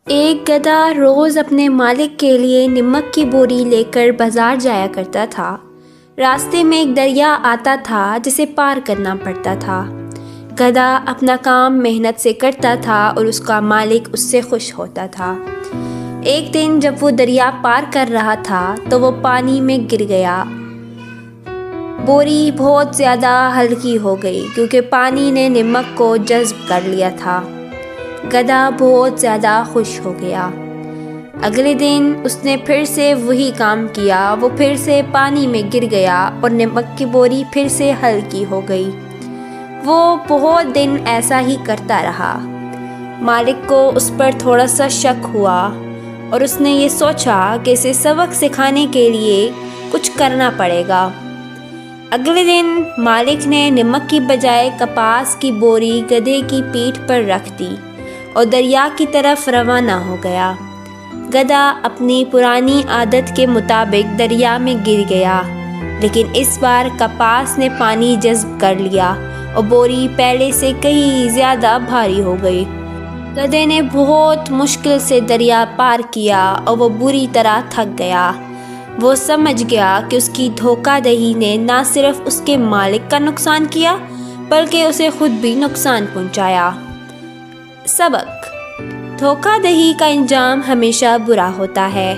ایک گدھا روز اپنے مالک کے لیے نمک کی بوری لے کر بازار جایا کرتا تھا۔ راستے میں ایک دریا آتا تھا جسے پار کرنا پڑتا تھا۔ گدھا اپنا کام محنت سے کرتا تھا اور اس کا مالک اس سے خوش ہوتا تھا۔ ایک دن جب وہ دریا پار کر رہا تھا تو وہ پانی میں گر گیا۔ بوری بہت زیادہ ہلکی ہو گئی کیونکہ پانی نے نمک کو جذب کر لیا تھا۔ گدھا بہت زیادہ خوش ہو گیا۔ اگلے دن اس نے پھر سے وہی کام کیا۔ وہ پھر سے پانی میں گر گیا اور نمک کی بوری پھر سے ہلکی ہو گئی۔ وہ بہت دن ایسا ہی کرتا رہا۔ مالک کو اس پر تھوڑا سا شک ہوا اور اس نے یہ سوچا کہ اسے سبق سکھانے کے لیے کچھ کرنا پڑے گا۔ اگلے دن مالک نے نمک کی بجائے کپاس کی بوری گدھے کی پیٹھ پر رکھ دی اور دریا کی طرف روانہ ہو گیا۔ گدھا اپنی پرانی عادت کے مطابق دریا میں گر گیا، لیکن اس بار کپاس نے پانی جذب کر لیا اور بوری پہلے سے کہیں زیادہ بھاری ہو گئی۔ گدھے نے بہت مشکل سے دریا پار کیا اور وہ بری طرح تھک گیا۔ وہ سمجھ گیا کہ اس کی دھوکہ دہی نے نہ صرف اس کے مالک کا نقصان کیا بلکہ اسے خود بھی نقصان پہنچایا۔ سبق: دھوکہ دہی کا انجام ہمیشہ برا ہوتا ہے۔